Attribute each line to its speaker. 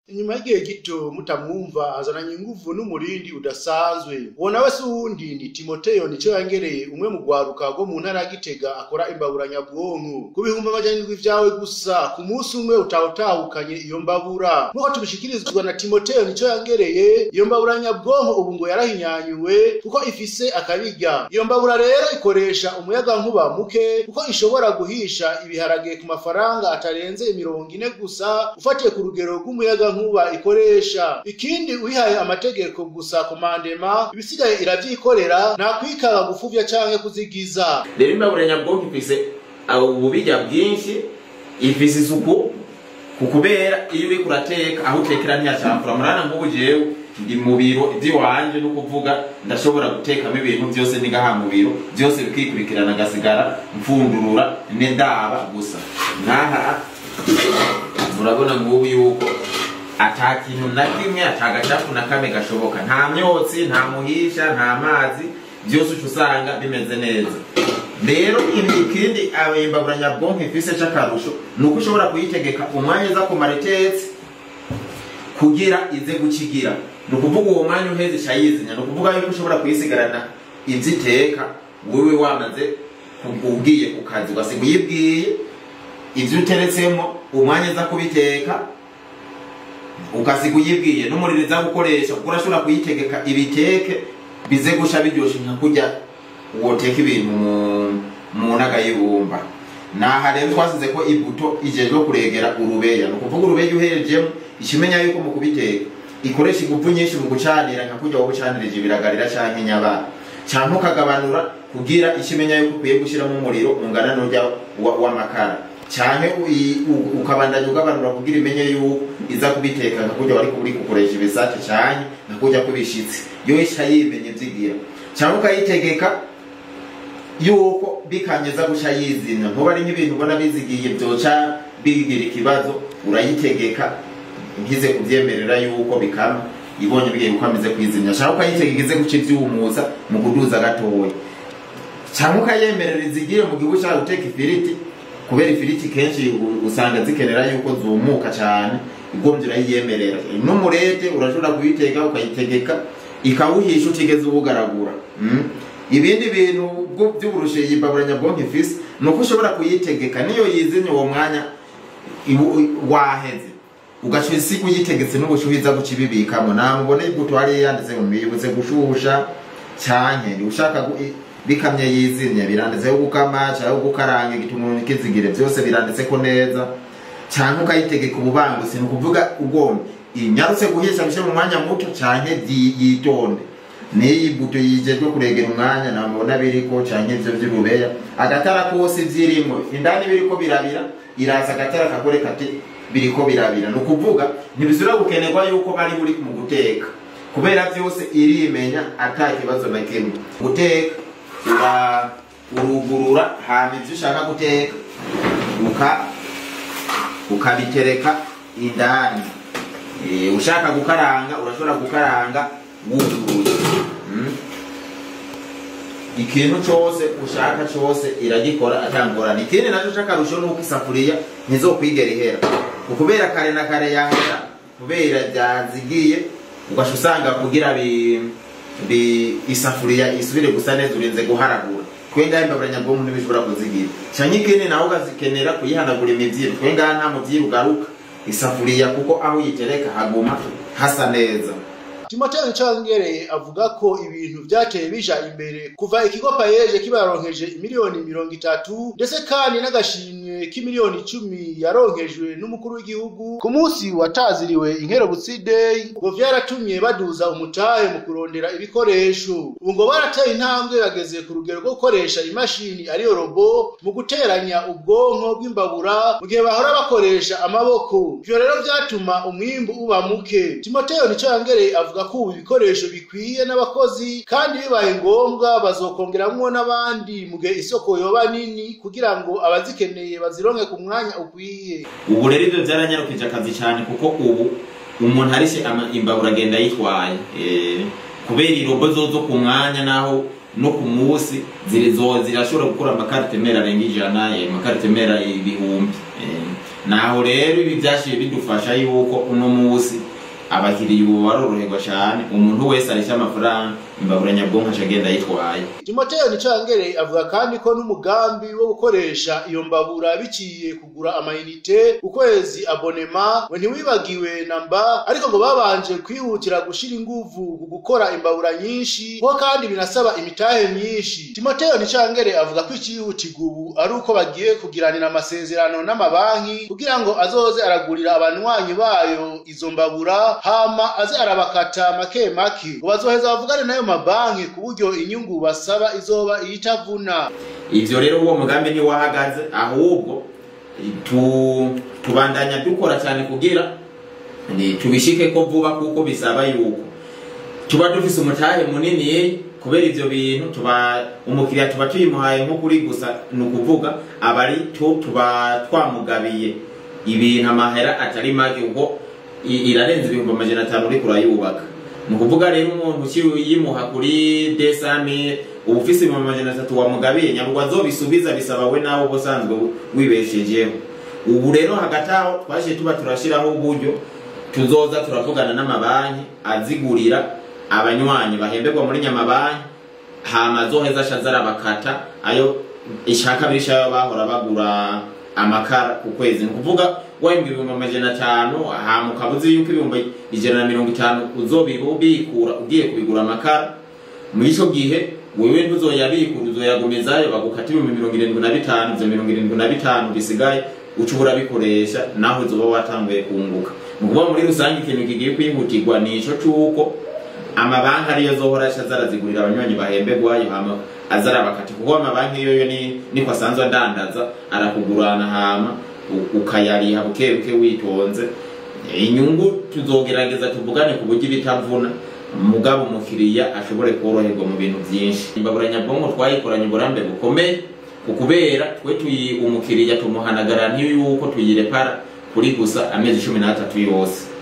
Speaker 1: Inyuma y'igihe gito mutamwumva azananye inguvu n'umurindi udasanzwe. Wona wese uwundi ni Timoteyo Nicoyangereye, umwe mu gwaruka rwo mu ntara ya Gitega akora imbaburanyabwonko. Ku bihumbi amajana 7 vyawe gusa ku munsi umwe utahukanye iyo mbabura. Nuko tubishikirizwa na Timoteyo Nicoyangereye, iyo mbaburanyabwonko ubu ngo yarahinyanyuwe kuko ifise akabirya. Iyo mbabura rero ikoresha umuyaga nkuba muke kuko ishobora guhisha ibiharage ku mafaranga atarenze 40 gusa ufatiye ku rugero rw'umuyaga nkuba ikoresha. Ikindi uyihaye amategeko gusa komandema ibisigaye iravyikorera nta kwikanga gufuvya canke kuzigiza.
Speaker 2: Rero imbaburanyabwonko ifise ububirya bwinshi, ifise isuku kukubera iyo uri kurateka aho utekera ntiyacafura. Murana nk'ubu jewe ndi mu biro ivy'iwanje no kuvuga ndashobora gutekamo ibintu byose nigaha mu biro byose bikikurikirana gasigara mfundurura ndaba gusa. Naha murabona ngubu yuko atakintu na kimwe atagacafu na kame gashoboka, nta myotsi, nta muhisha, nta mazi, byose usanga bimeze neza. Rero ikindi imbaburanyabwonko ifise c'akarusho nuko ushobora kuyitegeka umwanya za kumaritetse kugira ize gukigira. Nukuvuga uwo mwanya uheze cayizinya, nukuvuga yuko ushobora kuyisigarana inziteka wewe wamaze ugiye ku kazi ugasiga uyibwiye ivyo uteretsemo umwanya za kubiteka ukasiga uyibwiye n'umuriro za gukoresha kuko urashobora kuyitegeka ibiteke bize gusha biryoshe nka kurya woteka ibintu mu naga y'ibumba. Naha rero twasize ko ibuto ijejwe kuregera urubeya, nukuvuga urubeya uherejemo ishimenya yuko mu kubiteka ikoresha ingufu nyinshi mu gucanira nka kurya wo gucanirije ibiragarira canke nyaba canke ukagabanura kugira ishimenya yuko ukwiye gushiramo umuriro ungana n'urya w'amakara canke ukabandanya ugabanura kugira imenye yuko iza kubiteka nka kurya wari kuri gukoresha ibisate canke nka kurya kubishitsi yo isha yimenye vyigira canke ukayitegeka yuko bikanyeza gusha yizina. Nkuba ari nk'ibintu ubona bizigiye byoca bigira ikibazo urayitegeka nkize kuvyemerera yuko bikama ibonye bigiye gukameze kwizimya canke ukayitegeka ize guca ivyumuza mu kuduza gatoya canke ukayemerera izigire mu gihe ushaka guteka ifiriti kubera ifiriti kenshi usanga zikenera yuko zumuka cyane igombye urayiyemerera. N'umurete urashobora kuyiteka ukayitegeka ikawuhisha utigeze ubugaragura. Ibindi bintu by'uburushe y'imbaburanyabwonko ifise nuko ushobora kuyitegeka niyo yizimye uwo mwanya waheze ugashwisi kuyitegetse n'ubushuhiza gucibibikamo. Namubone ibuto ari yanditse mu bibuze gushusha cyane ushaka bikamye yizimye biranditse yo gukama cyangwa gukaranga igitunguru kizigire byose biranditse ko neza cyane ukayitegeka ububanguse nukuvuga ugomba inyarutse guhisha bishe mu mwanya muto cyane yitonde. Ni ibuto yijejwe kuregera umwanya namubona biriko cyane ivyo vy'urubeya agatara kose vyirimo indani biriko birabira iraza agatara kakore kati biriko birabira. Nukuvuga ntibizura gukenerwa yuko bari buri mu guteka kubera byose irimenya atakibazo na kimwe. Guteka urugurura hama ivyo ushaka guteka ukabitereka indani. Ushaka gukaranga urashobora gukaranga wuzuye. Ikintu cyose ushaka cyose iragikora atangorana. Ikindi naco cakarusho nuko isafuriya ntizokwigera ihera ukubera kare na kare yahera kubera byazigiye ugasanga kugira isafuriya isubire gusa neza urinze guharagura kwenga imbaburanyabwonko ntibishobora kuzigira cyane. Ikindi naho ugazikenera kuyihanagura imivyiro kwenga nta muvyiru garuka isafuriya kuko aho yitereka haguma hasa neza.
Speaker 1: Timoteyo Nicoyangereye avuga ko ibintu byateye bija imbere kuva ikigo payeje kibaronkeje miliyoni 30 ndetse kandi n'agashimwe k'imiliyoni 10 yaronkejwe n'umukuru w'igihugu ku munsi wataziriwe Inkerebutsi Day ngo vyaratumye baduza umutahe mu kurondera ibikoresho. Ubu ngo barateye intambwe bageze ku rugero rwo gukoresha imashini ariyo robo mu guteranya ubwonko bw'imbabura mu gihe bahora bakoresha amaboko. Ivyo rero vyatuma umwimbu uba muke. Timoteyo Nicoyangereye avuga ko ubu ibikoresho bikwiye n'abakozi kandi bibaye ngombwa bazokongeramwo n'abandi mu gihe isoko yoba nini kugira ngo abazikeneye bazironke ku mwanya ukwiye.
Speaker 2: Ubu rero ibyo byaranyarukije akazi cyane kuko ubu umuntu arishe imbabura agenda yitwaye kubera irobo zozo ku mwanya naho no ku munsi zirashobora gukora amakarite mera arenga 100 amakarite mera ibihumbi. naho rero ibi byashiye bidufasha yuko uno munsi abakiriya ubu baroroherwa cyane, umuntu wese arisha amafaranga imbabura nyabwonko agenda yitwaye.
Speaker 1: Timotheo Nicangere avuga kandi ko n'umugambi wo gukoresha iyo mbabura biciye kugura amayinite ukwezi abonema we ntiwibagiwe namba, ariko ngo babanje kwihutira gushira inguvu ku gukora imbabura nyinshi ko kandi binasaba imitahe myinshi. Timotheo Nicangere avuga ko ikihutirwa ubu ari uko bagiye kugiranira amasezerano n'amabanki kugira ngo azoze aragurira abanywanyi bayo izo mbabura hama aze arabakata make make ngo bazoheza bavugane nayo mabanki ku buryo inyungu basaba izoba itavuna.
Speaker 2: Ivyo rero uwo mugambi ni wahagaze, ahubwo tubandanya dukora cyane kugira tubishike ko vuba, kuko bisaba yuko tuba dufise umutahe munini kubera ivyo bintu umukiriya tuba tuyimuhaye nko kuri gusa nukuvuga abari tuba twamugabiye ibintu amahera atari make ubwo irarenze 500 uri kurayubaka. Nukuvuga rero umuntu yimuha kuri 200,000 ubufise 300 wamugabiye nyabwo azobisubiza bisaba we nawo bosanzwe wibeshejeho. Ubu rero hagataho twashe tuba turashiraho uburyo tuzoza turavugana n'amabanki azigurira abanywanyi bahemberwa muri nyamabanki, hama zoheza shazara bakata ayo ishaka bisha bahora bagura amakara ku kwezi. Nukuvuga wahembwa 500 hama ukabuze yuko 150 uzobibikura ugiye kubigura amakara. Muri ico gihe wewe ntuzoyabikura, uzoyagumizayo bagukata 75, 75 bisigaye ucubura bikoresha naho uzoba watanguye kunguka. Nukuvuga muri rusange ikintu kigiye kwihutirwa nico cuko amabanki ariyo zohora shazara zigurira abanywanyi bahemberwayo hama azara bakati, kuko amabanki yoyo ni kwasanzwe adandaza arakugurana hama ukayariha bukebuke witonze. Inyungu tuzogerageza tuvugane ku buryo bitavuna, mugabo umukiriya ashobore koroherwa mu bintu byinshi. Imbabura nyabwonko twayikoranye uburambe bukomeye ukubera twe umukiriya tumuhanagara ntiyo yuko tuyirepara kuri gusa amezi 13 yose.